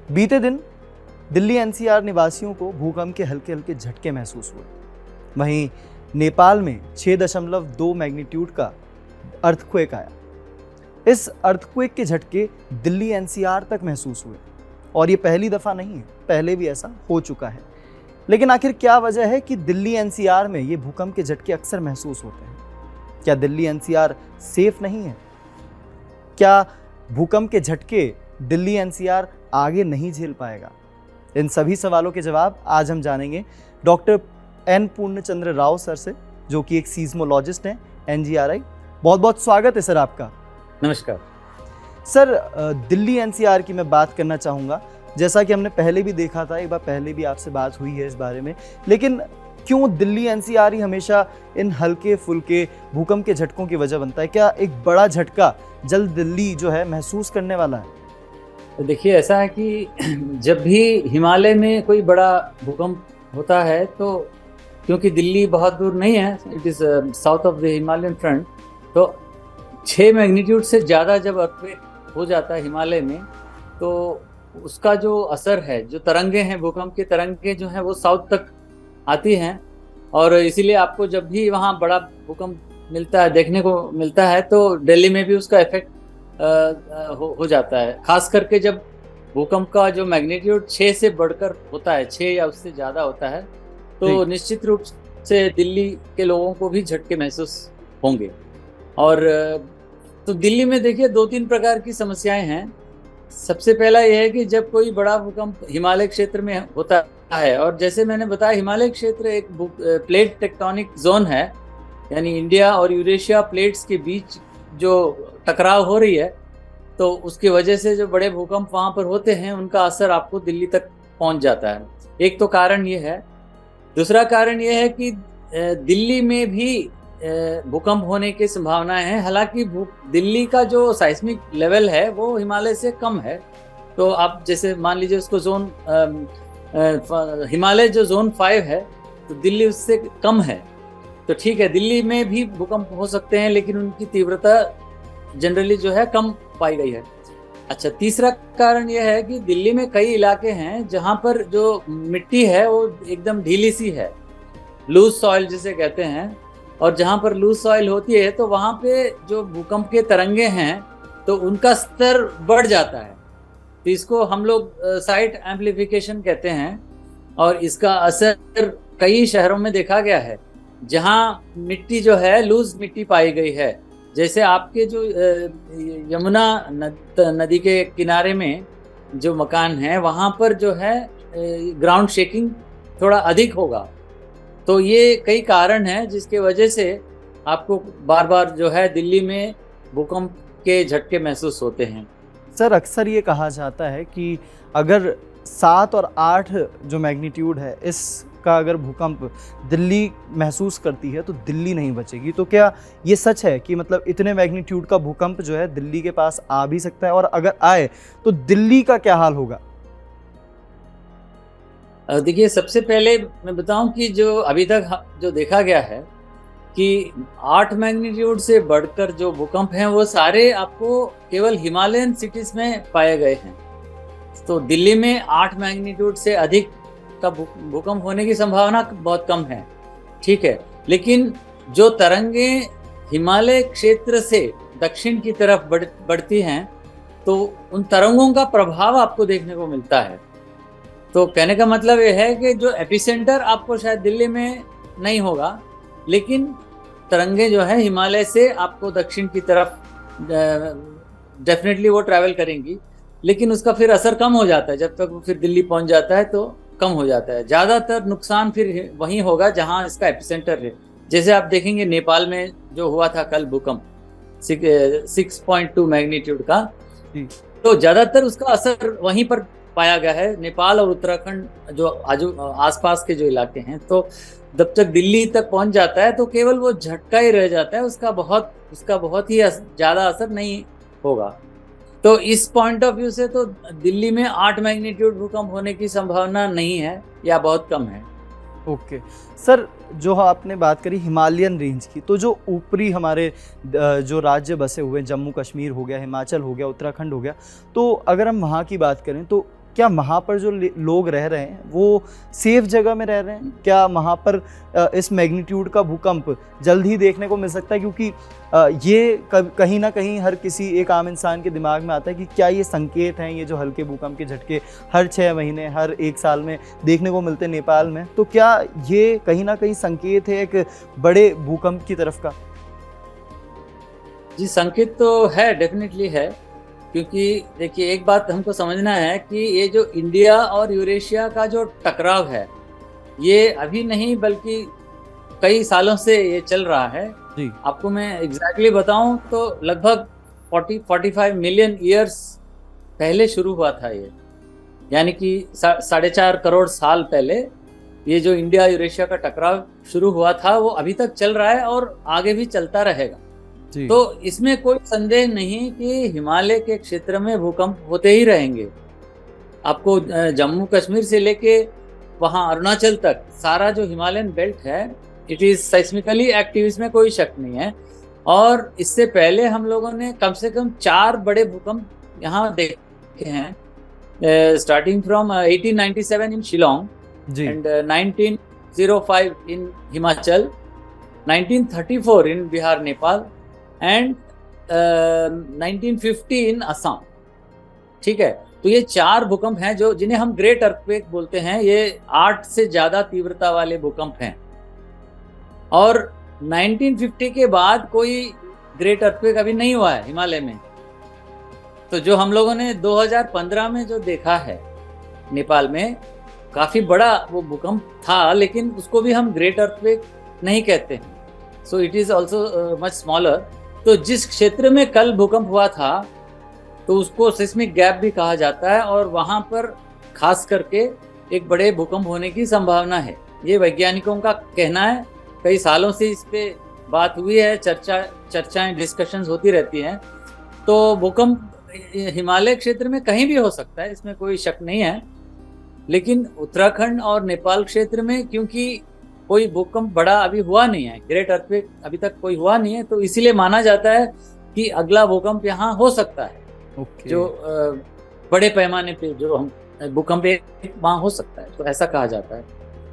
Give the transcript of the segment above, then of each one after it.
बीते दिन दिल्ली एनसीआर निवासियों को भूकंप के हल्के हल्के झटके महसूस हुए। वहीं नेपाल में 6.2 मैग्नीट्यूड का अर्थक्वेक आया। इस अर्थक्वेक के झटके दिल्ली एनसीआर तक महसूस हुए और ये पहली दफ़ा नहीं है, पहले भी ऐसा हो चुका है। लेकिन आखिर क्या वजह है कि दिल्ली एनसीआर में ये भूकंप के झटके अक्सर महसूस होते हैं? क्या दिल्ली एनसीआर सेफ नहीं है? क्या भूकंप के झटके दिल्ली एनसीआर आगे नहीं झेल पाएगा? इन सभी सवालों के जवाब आज हम जानेंगे डॉक्टर एन पूर्णचंद्र राव सर से, जो कि एक सीस्मोलॉजिस्ट हैं, एनजीआरआई। बहुत बहुत स्वागत है सर आपका। नमस्कार सर, दिल्ली एनसीआर की मैं बात करना चाहूँगा। जैसा कि हमने पहले भी देखा था, एक बार पहले भी आपसे बात हुई है इस बारे में, लेकिन क्यों दिल्ली एनसीआर ही हमेशा इन हल्के फुल्के भूकंप के झटकों की वजह बनता है? क्या एक बड़ा झटका जल्द दिल्ली जो है महसूस करने वाला है? तो देखिए, ऐसा है कि जब भी हिमालय में कोई बड़ा भूकंप होता है तो क्योंकि दिल्ली बहुत दूर नहीं है, it is south of the Himalayan front, तो 6 मैग्नीट्यूड से ज़्यादा जब अर्थक्वेक हो जाता है हिमालय में तो उसका जो असर है, जो तरंगे हैं, भूकंप की तरंगे जो हैं वो साउथ तक आती हैं। और इसीलिए आपको जब भी वहाँ बड़ा भूकंप मिलता है, देखने को मिलता है, तो दिल्ली में भी उसका इफेक्ट हो जाता है। खास करके जब भूकंप का जो मैग्नीट्यूड 6 से बढ़कर होता है, 6 या उससे ज़्यादा होता है, तो निश्चित रूप से दिल्ली के लोगों को भी झटके महसूस होंगे। और तो दिल्ली में देखिए 2-3 प्रकार की समस्याएं हैं। सबसे पहला यह है कि जब कोई बड़ा भूकंप हिमालय क्षेत्र में होता है, और जैसे मैंने बताया, हिमालय क्षेत्र एक प्लेट टेक्टोनिक जोन है, यानी इंडिया और यूरेशिया प्लेट्स के बीच जो टकराव हो रही है, तो उसकी वजह से जो बड़े भूकंप वहाँ पर होते हैं उनका असर आपको दिल्ली तक पहुँच जाता है। एक तो कारण ये है। दूसरा कारण ये है कि दिल्ली में भी भूकंप होने की संभावनाएं हैं। हालांकि दिल्ली का जो साइस्मिक लेवल है वो हिमालय से कम है। तो आप जैसे मान लीजिए उसको जोन हिमालय जो जोन 5 है, तो दिल्ली उससे कम है, तो ठीक है, दिल्ली में भी भूकंप हो सकते हैं, लेकिन उनकी तीव्रता जनरली जो है कम पाई गई है। अच्छा, तीसरा कारण यह है कि दिल्ली में कई इलाके हैं जहां पर जो मिट्टी है वो एकदम ढीली सी है, लूज सॉइल जिसे कहते हैं। और जहां पर लूज सॉइल होती है तो वहां पे जो भूकंप के तरंगे हैं तो उनका स्तर बढ़ जाता है। तो इसको हम लोग साइट एम्प्लीफिकेशन कहते हैं, और इसका असर कई शहरों में देखा गया है जहां मिट्टी जो है लूज मिट्टी पाई गई है। जैसे आपके जो यमुना नदी के किनारे में जो मकान है वहां पर जो है ग्राउंड शेकिंग थोड़ा अधिक होगा। तो ये कई कारण हैं जिसके वजह से आपको बार बार जो है दिल्ली में भूकंप के झटके महसूस होते हैं। सर, अक्सर ये कहा जाता है कि अगर 7 और 8 जो मैग्नीट्यूड है, इसका अगर भूकंप दिल्ली महसूस करती है तो दिल्ली नहीं बचेगी। तो क्या ये सच है कि मतलब इतने मैग्नीट्यूड का भूकंप जो है दिल्ली के पास आ भी सकता है, और अगर आए तो दिल्ली का क्या हाल होगा? देखिए, सबसे पहले मैं बताऊं कि जो अभी तक जो देखा गया है कि 8 मैग्नीट्यूड से बढ़कर जो भूकंप हैं वो सारे आपको केवल हिमालयन सिटीज में पाए गए हैं। तो दिल्ली में 8 मैग्नीट्यूड से अधिक का भूकंप होने की संभावना बहुत कम है, ठीक है। लेकिन जो तरंगे हिमालय क्षेत्र से दक्षिण की तरफ बढ़ती हैं, तो उन तरंगों का प्रभाव आपको देखने को मिलता है। तो कहने का मतलब ये है कि जो एपिसेंटर आपको शायद दिल्ली में नहीं होगा, लेकिन तरंगे जो है हिमालय से आपको दक्षिण की तरफ डेफिनेटली वो ट्रैवल करेंगी, लेकिन उसका फिर असर कम हो जाता है। जब तक वो फिर दिल्ली पहुंच जाता है तो कम हो जाता है। ज़्यादातर नुकसान फिर वहीं होगा जहां इसका एपिसेंटर है। जैसे आप देखेंगे नेपाल में जो हुआ था कल भूकंप 6.2 मैग्नीट्यूड का, तो ज़्यादातर उसका असर वहीं पर पाया गया है, नेपाल और उत्तराखंड जो आसपास के जो इलाके हैं। तो जब तक दिल्ली तक पहुंच जाता है तो केवल वो झटका ही रह जाता है, उसका बहुत ही ज़्यादा असर नहीं होगा। तो इस पॉइंट ऑफ व्यू से तो दिल्ली में 8 मैग्नीट्यूड भूकंप होने की संभावना नहीं है या बहुत कम है। ओके सर, जो आपने बात करी हिमालयन रेंज की, तो जो ऊपरी हमारे जो राज्य बसे हुए, जम्मू कश्मीर हो गया, हिमाचल हो गया, उत्तराखंड हो गया, तो अगर हम वहाँ की बात करें तो क्या वहाँ पर जो लोग रह रहे हैं वो सेफ जगह में रह रहे हैं? क्या वहाँ पर इस मैग्नीट्यूड का भूकंप जल्द ही देखने को मिल सकता है? क्योंकि ये कहीं ना कहीं हर किसी एक आम इंसान के दिमाग में आता है कि क्या ये संकेत हैं, ये जो हल्के भूकंप के झटके हर 6 महीने हर 1 साल में देखने को मिलते हैं नेपाल में, तो क्या ये कहीं ना कहीं संकेत है एक बड़े भूकंप की तरफ का? जी, संकेत तो है, डेफिनेटली है। क्योंकि देखिए, एक बात हमको समझना है कि ये जो इंडिया और यूरेशिया का जो टकराव है, ये अभी नहीं बल्कि कई सालों से ये चल रहा है। जी। आपको मैं एग्जैक्टली बताऊं तो लगभग 40-45 मिलियन ईयर्स पहले शुरू हुआ था ये, यानी कि 4.5 करोड़ साल पहले ये जो इंडिया यूरेशिया का टकराव शुरू हुआ था वो अभी तक चल रहा है और आगे भी चलता रहेगा। जी। तो इसमें कोई संदेह नहीं कि हिमालय के क्षेत्र में भूकंप होते ही रहेंगे। आपको जम्मू कश्मीर से लेके वहाँ अरुणाचल तक सारा जो हिमालयन बेल्ट है, इट इज साइस्मिकली एक्टिव, इसमें कोई शक नहीं है। और इससे पहले हम लोगों ने कम से कम 4 बड़े भूकंप यहाँ देखे हैं, starting from 1897 in Shillong, and 1905 in Himachal, 1934 in Bihar Nepal, and 1950 इन असम। ठीक है, तो ये 4 भूकंप हैं जो जिन्हें हम ग्रेट अर्थक्वेक बोलते हैं। ये 8 से ज्यादा तीव्रता वाले भूकंप हैं। और 1950 के बाद कोई ग्रेट अर्थक्वेक अभी नहीं हुआ है हिमालय में। तो जो हम लोगों ने 2015 में जो देखा है नेपाल में, काफी बड़ा वो भूकंप था, लेकिन उसको भी हम ग्रेट अर्थक्वेक नहीं कहते हैं। So it is also much smaller. तो जिस क्षेत्र में कल भूकंप हुआ था तो उसको सिस्मिक गैप भी कहा जाता है, और वहां पर खास करके एक बड़े भूकंप होने की संभावना है। ये वैज्ञानिकों का कहना है। कई सालों से इस पे बात हुई है, चर्चाएं डिस्कशंस होती रहती हैं। तो भूकंप हिमालय क्षेत्र में कहीं भी हो सकता है, इसमें कोई शक नहीं है। लेकिन उत्तराखंड और नेपाल क्षेत्र में क्योंकि कोई भूकंप बड़ा अभी हुआ नहीं है, ग्रेट अर्थक्वेक अभी तक कोई हुआ नहीं है, तो इसीलिए माना जाता है कि अगला भूकंप यहाँ हो सकता है। जो बड़े पैमाने पे जो हम भूकंप वहाँ हो सकता है, तो ऐसा कहा जाता है।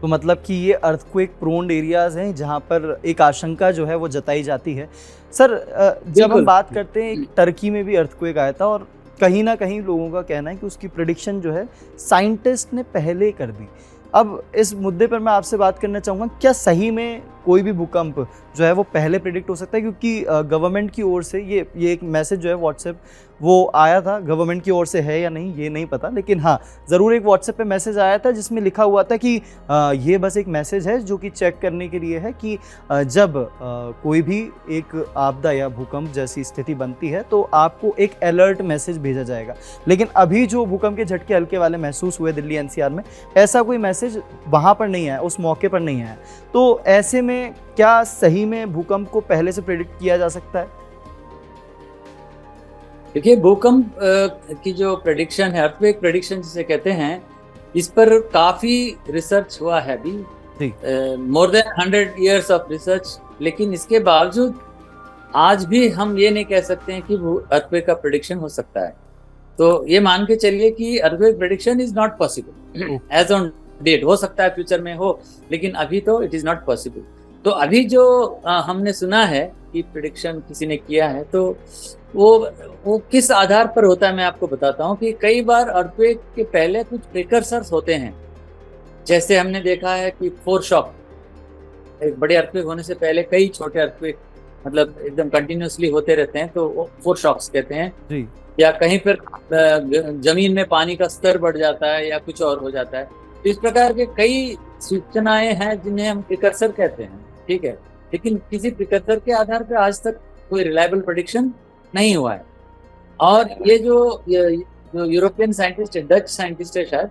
तो मतलब कि ये अर्थक्वेक प्रोन एरियाज हैं जहाँ पर एक आशंका जो है वो जताई जाती है। सर, जब हम बात करते हैं, टर्की में भी अर्थक्वेक आया था और कहीं ना कहीं लोगों का कहना है कि उसकी प्रेडिक्शन जो है साइंटिस्ट ने पहले कर दी। अब इस मुद्दे पर मैं आपसे बात करना चाहूँगा, क्या सही में कोई भी भूकंप जो है वो पहले प्रेडिक्ट हो सकता है? क्योंकि गवर्नमेंट की ओर से ये एक मैसेज जो है व्हाट्सएप वो आया था, गवर्नमेंट की ओर से है या नहीं ये नहीं पता, लेकिन हाँ ज़रूर एक व्हाट्सएप पे मैसेज आया था जिसमें लिखा हुआ था कि ये बस एक मैसेज है जो कि चेक करने के लिए है कि जब कोई भी एक आपदा या भूकंप जैसी स्थिति बनती है तो आपको एक अलर्ट मैसेज भेजा जाएगा। लेकिन अभी जो भूकंप के झटके हल्के वाले महसूस हुए दिल्ली एनसीआर में, ऐसा कोई मैसेज वहाँ पर नहीं आया, उस मौके पर नहीं आया। तो ऐसे में क्या सही में भूकंप को पहले से प्रेडिक्ट किया जा सकता है? देखिए, भूकंप की जो प्रेडिक्शन है, अर्थक्वेक प्रेडिक्शन जिसे कहते हैं, इस पर काफी रिसर्च हुआ है अभी, more than 100 years of research. लेकिन इसके बावजूद आज भी हम ये नहीं कह सकते हैं कि अर्थक्वेक का प्रेडिक्शन हो सकता है। तो ये मान के चलिए कि earthquake prediction is not possible as on date. हो सकता है फ्यूचर में हो, लेकिन अभी तो इट इज नॉट पॉसिबल। तो अभी जो हमने सुना है कि प्रेडिक्शन किसी ने किया है, तो वो किस आधार पर होता है मैं आपको बताता हूँ कि कई बार अर्थक्वेक के पहले कुछ प्रिकर्सर्स होते हैं। जैसे हमने देखा है कि फोरशॉक, एक बड़े अर्थक्वेक होने से पहले कई छोटे अर्थक्वेक मतलब एकदम कंटिन्यूसली होते रहते हैं, तो वो फोरशॉक्स कहते हैं जी। या कहीं पर जमीन में पानी का स्तर बढ़ जाता है या कुछ और हो जाता है। इस प्रकार के कई सूचनाएं हैं जिन्हें हम प्रिकर्सर कहते हैं, ठीक है। लेकिन किसी प्रिकर्सर के आधार पर आज तक कोई रिलायबल प्रेडिक्शन नहीं हुआ है। और ये जो यूरोपियन साइंटिस्ट है, डच साइंटिस्ट है शायद,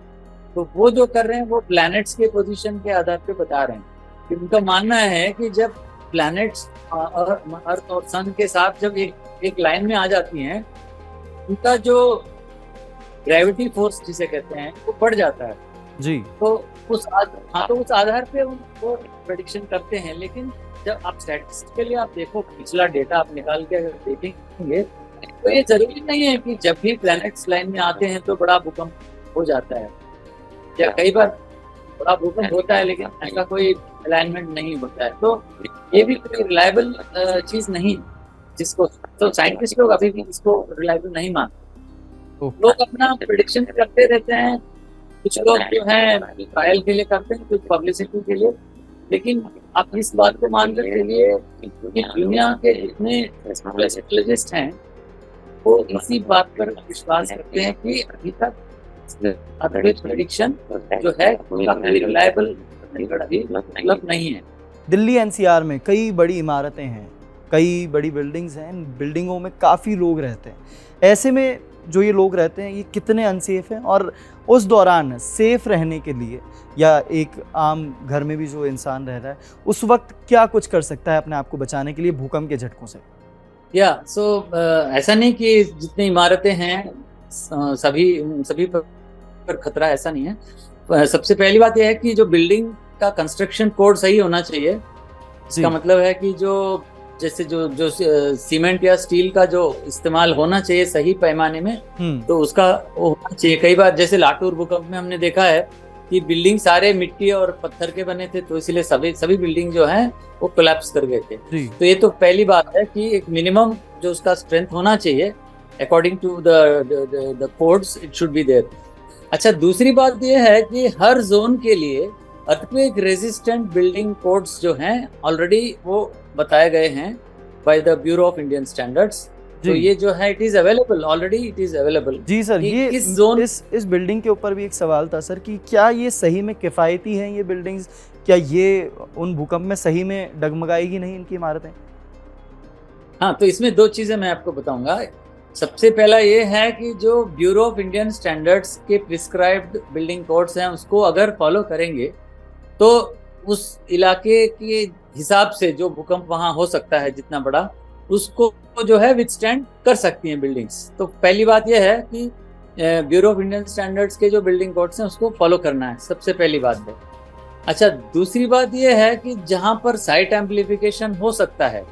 तो वो जो कर रहे हैं वो प्लैनेट्स के पोजीशन के आधार पे बता रहे हैं कि उनका मानना है कि जब प्लैनेट्स अर्थ और सन के साथ जब एक लाइन में आ जाती हैं, उनका जो ग्रेविटी फोर्स जिसे कहते हैं वो बढ़ जाता है जी। तो उस आधार पे वो प्रेडिक्शन करते हैं। लेकिन जब आप स्टैटिस्टिकली आप देखो, पिछला डेटा आप निकाल के अगर देखेंगे, तो ये जरूरी नहीं है कि जब भी प्लैनेट्स लाइन में आते हैं तो बड़ा भूकंप हो जाता है, या कई बार बड़ा भूकंप होता है लेकिन ऐसा कोई अलाइनमेंट नहीं होता है। तो ये भी कोई रिलायबल चीज नहीं, जिसको तो साइंटिस्ट लोग अभी भी इसको रिलायबल नहीं मानते। ओके। लोग अपना प्रिडिक्शन करते रहते हैं, कुछ लोग जो है ट्रायल के लिए करते हैं, कुछ पब्लिसिटी के लिए। लेकिन आप इस बात को मान कर चलिए कि दुनिया के जितने एस्ट्रोलॉजिस्ट हैं वो इसी बात पर विश्वास करते हैं कि अभी तक प्रेडिक्शन जो है काफी रिलायबल उपलब्ध नहीं है। दिल्ली एनसीआर में कई बड़ी इमारतें हैं, कई बड़ी बिल्डिंग्स हैं, इन बिल्डिंगों में काफ़ी लोग रहते हैं। ऐसे में जो ये लोग रहते हैं ये कितने अनसेफ हैं, और उस दौरान सेफ रहने के लिए या एक आम घर में भी जो इंसान रह रहा है उस वक्त क्या कुछ कर सकता है अपने आप को बचाने के लिए भूकंप के झटकों से? ऐसा नहीं कि जितनी इमारतें हैं सभी पर खतरा, ऐसा नहीं है। सबसे पहली बात यह है कि जो बिल्डिंग का कंस्ट्रक्शन कोड सही होना चाहिए। इसका मतलब है कि जैसे जो सीमेंट या स्टील का जो इस्तेमाल होना चाहिए सही पैमाने में, तो उसका वो होना चाहिए। कई बार जैसे लातूर भूकंप में हमने देखा है कि बिल्डिंग सारे मिट्टी और पत्थर के बने थे, तो इसलिए सभी बिल्डिंग जो हैं वो कोलैप्स कर गए थे। तो ये तो पहली बात है कि एक मिनिमम जो उसका स्ट्रेंथ होना चाहिए according to the codes, it should be there. अच्छा, दूसरी बात ये है कि हर जोन के लिए अर्थक्वेक रेजिस्टेंट बिल्डिंग कोड्स जो हैं ऑलरेडी वो बताए गए हैं by the Bureau of Indian Standards. तो ये जो है it is available, already it is available. जी सर, ये इस जोन इस बिल्डिंग के ऊपर भी एक सवाल था सर कि क्या ये सही में किफ़ायती हैं ये बिल्डिंग्स? क्या ये उन भूकंप में सही में डगमगाएगी नहीं इनकी इमारतें? हाँ, तो इसमें दो चीज़ें मैं आपको बताऊंगा। सबसे पहला ये है कि जो ब्यूरो ऑफ इंडियन स्टैंडर्ड्स के प्रिस्क्राइब्ड बिल्डिंग कोड्स हैं उसको अगर फॉलो करेंगे तो उस इलाके के हिसाब से जो भूकंप वहाँ हो सकता है जितना बड़ा, उसको जो है विथस्टैंड कर सकती हैं बिल्डिंग्स। तो पहली बात यह है कि ब्यूरो ऑफ इंडियन स्टैंडर्ड्स के जो बिल्डिंग कोड्स हैं उसको फॉलो करना है, सबसे पहली बात है। अच्छा, दूसरी बात यह है कि जहाँ पर साइट एम्प्लीफिकेशन हो सकता है,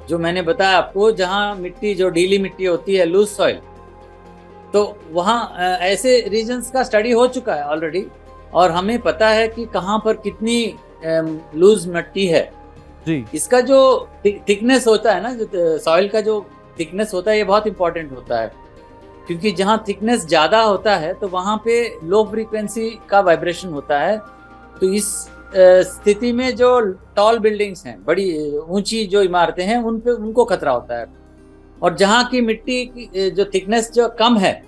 जो मैंने बताया आपको, जहाँ मिट्टी जो ढीली मिट्टी होती है, लूज सॉइल, तो वहाँ ऐसे रीजन्स का स्टडी हो चुका है ऑलरेडी, और हमें पता है कि कहाँ पर कितनी लूज मिट्टी है। जी। इसका जो थिकनेस होता है ना, जो सॉइल का जो थिकनेस होता है, ये बहुत इंपॉर्टेंट होता है, क्योंकि जहाँ थिकनेस ज़्यादा होता है तो वहाँ पे लो फ्रीक्वेंसी का वाइब्रेशन होता है। तो इस स्थिति में जो टॉल बिल्डिंग्स हैं, बड़ी ऊंची जो इमारतें हैं, उनको खतरा होता है। और जहाँ की मिट्टी की जो थिकनेस जो कम है,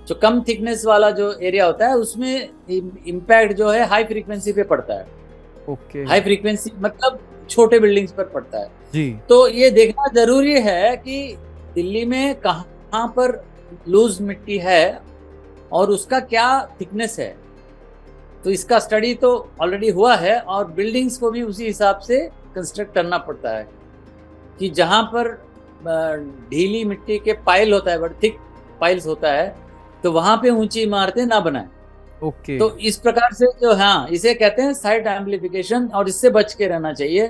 जो कम थिकनेस वाला जो एरिया होता है, उसमें इम्पैक्ट जो है हाई फ्रीक्वेंसी पे पड़ता है। ओके। हाई फ्रीक्वेंसी मतलब छोटे बिल्डिंग्स पर पड़ता है। जी। तो ये देखना जरूरी है कि दिल्ली में कहाँ पर लूज मिट्टी है और उसका क्या थिकनेस है। तो इसका स्टडी तो ऑलरेडी हुआ है, और बिल्डिंग्स को भी उसी हिसाब से कंस्ट्रक्ट करना पड़ता है कि जहाँ पर ढीली मिट्टी के पाइल होता है, बड़ा थिक पाइल्स होता है, तो वहाँ पे ऊंची इमारतें ना बनाएं। ओके। तो इस प्रकार से जो, हाँ, इसे कहते हैं साइट एम्प्लीफिकेशन, और इससे बच के रहना चाहिए।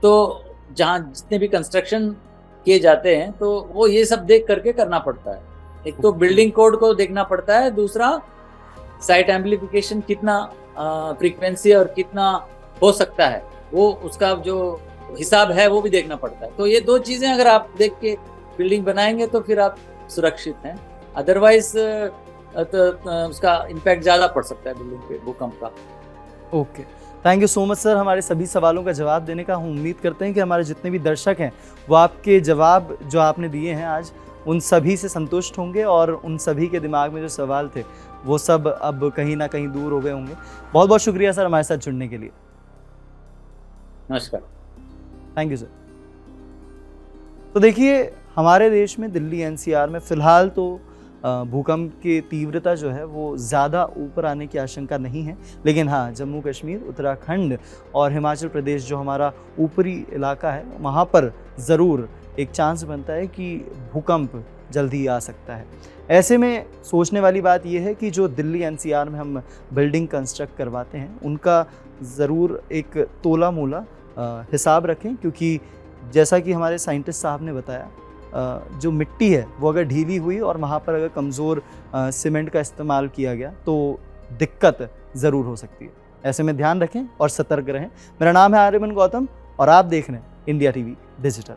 तो जहाँ जितने भी कंस्ट्रक्शन किए जाते हैं तो वो ये सब देख करके करना पड़ता है। एक तो बिल्डिंग कोड को देखना पड़ता है, दूसरा साइट एम्प्लीफिकेशन कितना फ्रीक्वेंसी और कितना हो सकता है, वो उसका जो हिसाब है वो भी देखना पड़ता है। तो ये दो चीज़ें अगर आप देख के बिल्डिंग बनाएंगे तो फिर आप सुरक्षित हैं, अदरवाइज तो उसका इम्पैक्ट ज़्यादा पड़ सकता है बिल्डिंग पे भूकंप का। Okay, thank you so much sir हमारे सभी सवालों का जवाब देने का। हम उम्मीद करते हैं कि हमारे जितने भी दर्शक हैं वो आपके जवाब जो आपने दिए हैं आज, उन सभी से संतुष्ट होंगे, और उन सभी के दिमाग में जो सवाल थे वो सब अब कहीं ना कहीं दूर हो गए होंगे। बहुत बहुत शुक्रिया सर हमारे साथ जुड़ने के लिए। नमस्कार। Thank you sir. तो देखिए, हमारे देश में दिल्ली एनसीआर में फ़िलहाल तो भूकंप की तीव्रता जो है वो ज़्यादा ऊपर आने की आशंका नहीं है, लेकिन हाँ, जम्मू कश्मीर, उत्तराखंड और हिमाचल प्रदेश जो हमारा ऊपरी इलाका है, वहाँ पर ज़रूर एक चांस बनता है कि भूकंप जल्दी आ सकता है। ऐसे में सोचने वाली बात यह है कि जो दिल्ली एनसीआर में हम बिल्डिंग कंस्ट्रक्ट करवाते हैं उनका ज़रूर एक तोला मोला हिसाब रखें, क्योंकि जैसा कि हमारे साइंटिस्ट साहब ने बताया जो मिट्टी है वो अगर ढीली हुई और वहाँ पर अगर कमज़ोर सीमेंट का इस्तेमाल किया गया तो दिक्कत ज़रूर हो सकती है। ऐसे में ध्यान रखें और सतर्क रहें। मेरा नाम है आर्यमन गौतम और आप देख रहे हैं इंडिया टीवी डिजिटल।